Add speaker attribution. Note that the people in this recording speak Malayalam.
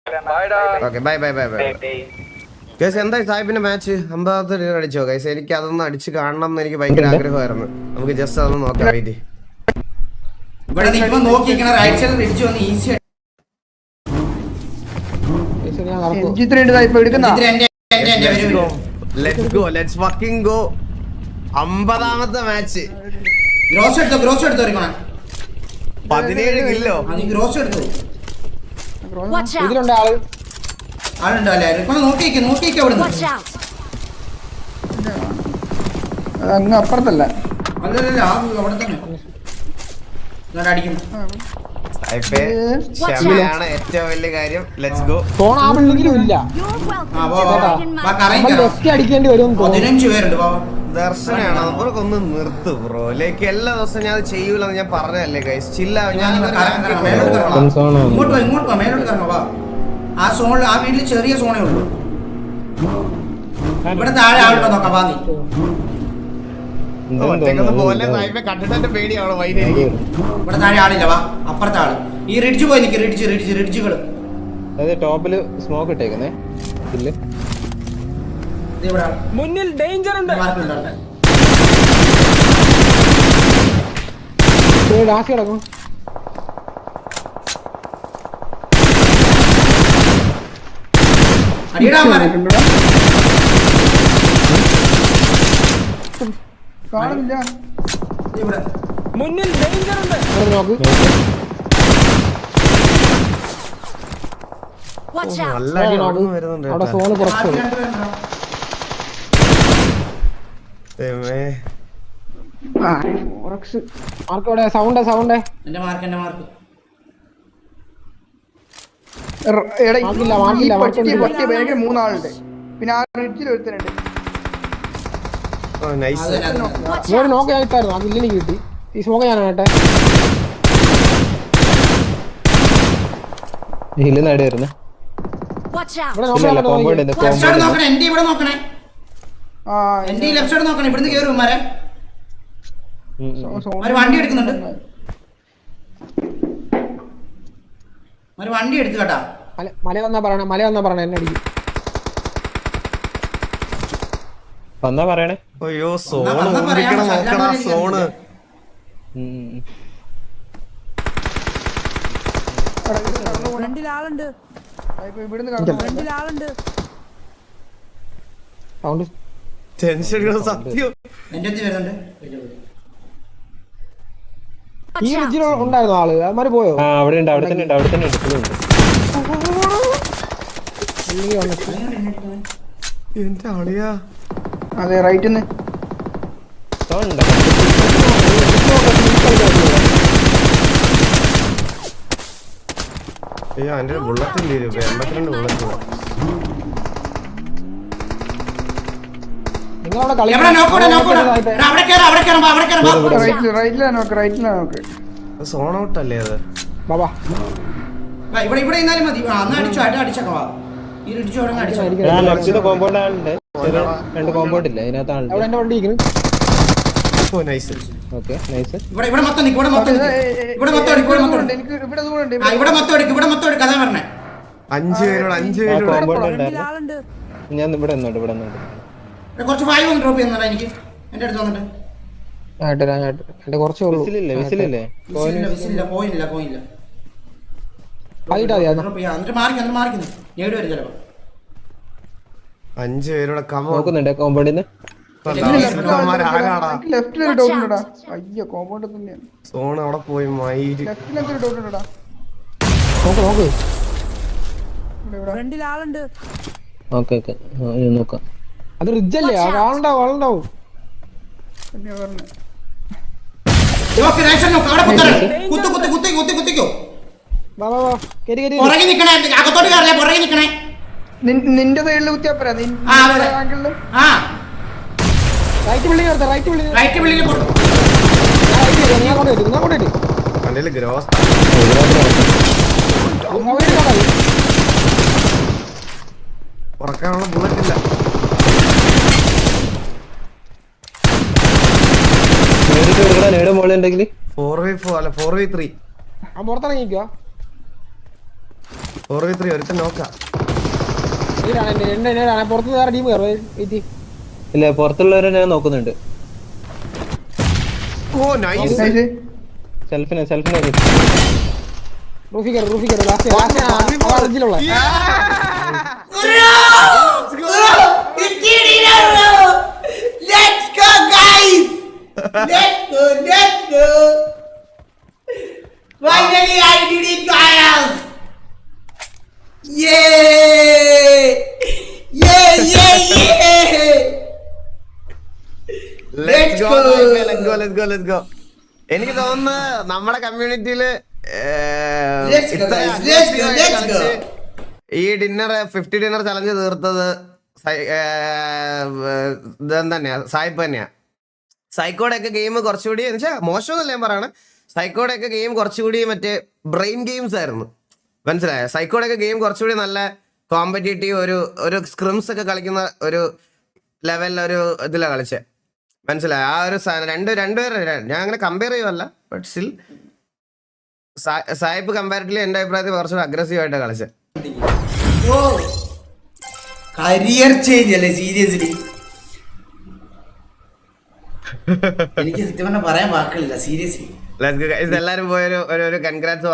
Speaker 1: Okay bye bye bye bye guys. എന്തായി സാഹിബിന്റെ മാച്ച് 50 രൂപ അടിച്ചോ ഗൈസ്? എനിക്ക് അതൊന്ന് അടിച്ച് കാണണം എന്ന് എനിക്ക് ഭയങ്കര ആഗ്രഹമായിരുന്നു. നമുക്ക് ജസ്റ്റ് അതൊന്ന് നോക്കാം. Wait let's go, let's fucking go. 50ാമത്തെ മാച്ച്. 17 കില്ലോ.
Speaker 2: ഇതിലുണ്ട് ആള്. അങ്ങ് അപ്പുറത്തല്ല.
Speaker 1: ക്ഷമയാണ് ഏറ്റവും വലിയ കാര്യം. Let's go.
Speaker 2: ഫോൺ ആ ബിൽഡിങ്ങിലും ഇല്ല. അടിക്കേണ്ടി വരും.
Speaker 3: 15 പേരുണ്ട്.
Speaker 1: ദർശനാണ് അവർക്കൊന്ന് നിർത്ത് ബ്രോ. ലൈക്ക് എല്ലാ ദിവസവും ഞാൻ അത് ചെയ്യൂലെന്ന് ഞാൻ പറഞ്ഞല്ലേ ഗൈസ്. ചില്ല
Speaker 3: ആ സോണിൽ ആ വീട്ടിൽ ചെറിയ സോണേ ഉള്ളൂ. ഇവിടെ താഴെ ആളുണ്ടോ നോക്കാം. വാ നീ
Speaker 1: പോലെ കണ്ടിട്ട് പേടിയാണോ വൈകുന്നേരം?
Speaker 3: ഇവിടെ താഴെ ആളില്ല. വാ അപ്പുറത്തെ ആള് ഈ റിഡ്ജ് പോയി നിൽക്കും. റിഡ്ജുകള്
Speaker 4: ടോപ്പില് സ്മോക്ക് ഇട്ടേക്കുന്നേ.
Speaker 2: മുന്നിൽ ഡേഞ്ചർ ഉണ്ട്. കിടക്കും. കാണുന്നില്ല. മുന്നിൽ ഡേഞ്ചർ ഉണ്ട്.
Speaker 1: നല്ല അടി വരുന്നുണ്ട്.
Speaker 2: അവിടെ സോണ് കുറച്ച് സൗണ്ട്.
Speaker 3: എന്റെ മാർക്ക്
Speaker 2: മൂന്നാളുണ്ട്. പിന്നെ ആ റിഡ്ജിൽ ഒരുത്തനുണ്ട്. നോക്ക് ഞാൻ ഇട്ടായിരുന്നു. ആ വില്ലിന് കിട്ടി. ഈ സ്മോക്ക് ഞാൻ കേട്ടെ.
Speaker 4: ഹില്ല് നേടിയായിരുന്നു.
Speaker 3: വണ്ടി എടുക്കുന്നുണ്ട്. വണ്ടി എടുത്തു കേട്ടാ.
Speaker 2: മല വന്നാ പറയണേ എന്നെ അടിക്കും.
Speaker 4: വന്നാ പറയണേ.
Speaker 1: അയ്യോ സോണ് നോക്കണ സോണ്. സത്യം
Speaker 2: ഈ റിഡ്ജിൽ ഉണ്ടായിരുന്നു ആള്. അവന്മാര് പോയോ?
Speaker 4: അവിടെ ഉണ്ട്. അവിടെ തന്നെ ഉണ്ട്.
Speaker 1: എന്റെ ആളിയാ.
Speaker 2: അതെ റൈറ്റ്.
Speaker 1: അയ്യോ എന്റെ ബുള്ളറ്റിന്റെ 82 ബുള്ളറ്റ്. സോൺ ഔട്ട് അല്ലേ അത്?
Speaker 3: ഇവിടെ മതി. അടിച്ചേക്കവാ. ഈ റിഡ്ജ്
Speaker 4: കോമ്പൗണ്ട് ആളുണ്ട്. രണ്ട് കോമ്പൗണ്ട് ഇല്ല അതിനകത്ത്.
Speaker 2: എന്റെ വണ്ടി
Speaker 3: ഇവിടെ മൊത്തം കഥ പറഞ്ഞേ.
Speaker 1: 5 പേരോട്
Speaker 4: ഞാൻ ഇവിടെ
Speaker 3: കുറച്ച് 5 ഒന്ന് ഡ്രോപ്പ് ചെയ്യുന്നുണ്ടോ എനിക്ക്? എന്റെ അടുത്ത് വന്നിട്ട്
Speaker 4: വിസിലില്ലേ?
Speaker 3: പോയില്ല. മാറിക്കുന്നു. ഞാൻ വരും ചിലപ്പോ.
Speaker 1: 5 പേരോടെ
Speaker 4: നോക്കുന്നുണ്ട് കോമ്പൗണ്ടിന്ന്.
Speaker 1: സോൺ അവിടെ പോയി മയില്.
Speaker 4: നോക്കാം.
Speaker 2: അത് റിഡ്ജല്ലേ? ആളുണ്ടാവും. നിന്റെ സൈഡിൽ കുത്തിയാപ്പരാ.
Speaker 1: ഉറക്കാനുള്ള ബുള്ളറ്റ് ഇല്ല.
Speaker 4: നേട് മോളുണ്ടെങ്കിൽ
Speaker 1: 4v4 അല്ല 4v3.
Speaker 2: പുറത്തിറങ്ങിക്കോ.
Speaker 1: 4v3 ഒരുത്തൻ നോക്കാം.
Speaker 2: പുറത്ത് വേറെ ടീം കയറും.
Speaker 4: ഇല്ല പുറത്തുള്ളവരെ ഞാൻ നോക്കുന്നുണ്ട്.
Speaker 1: ഓ നൈസ്.
Speaker 4: സെൽഫിനെ
Speaker 2: റൂഫി കയറും last
Speaker 3: Let's go guys. Let's go. Finally I did it guys. Yeah.
Speaker 1: Let's go. എനിക്ക് തോന്നുന്നു നമ്മുടെ കമ്മ്യൂണിറ്റിയില്
Speaker 3: Let's go, guys. Let's go.
Speaker 1: ഈ ഡിന്നർ 50 ഡിന്നർ ചലഞ്ച് തീർത്തത് തന്നെയാ, സായിപ്പ് തന്നെയാ. സൈക്കോടെ ഒക്കെ ഗെയിം കുറച്ചുകൂടി എന്ന് വെച്ചാൽ മോശമെന്നല്ല ഞാൻ പറയണേ, സൈക്കോടെ ഒക്കെ ഗെയിം കുറച്ചുകൂടി മറ്റേ ബ്രെയിൻ ഗെയിംസ് ആയിരുന്നു, മനസ്സിലായോ? സൈക്കോടെ ഒക്കെ ഗെയിം കുറച്ചുകൂടി നല്ല കോമ്പറ്റേറ്റീവ് ഒരു സ്ക്രിംസ് ഒക്കെ കളിക്കുന്ന ഒരു ലെവലിൽ ഒരു ഇതിലാണ് കളിച്ചത്, മനസ്സിലായോ? ആ ഒരു രണ്ടുപേരെ ഞാൻ അങ്ങനെ കമ്പയർ ചെയ്യുമല്ല, ബട്ട് സ്റ്റിൽ സായിപ്പ് കമ്പാരിറ്റീവ്ലി എൻ്റെ അഭിപ്രായത്തിൽ കുറച്ചുകൂടി അഗ്രസീവ് ആയിട്ട് കളിച്ചത്.
Speaker 3: കരിയർ ചേഞ്ച് അല്ലേ സീരിയസ്ലി. എനിക്ക് സത്യം പറഞ്ഞാൽ പറയാൻ വാക്കുകളില്ല സീരിയസ്ലി.
Speaker 1: എല്ലാരും പോയൊരു കൺഗ്രാറ്റ്സ്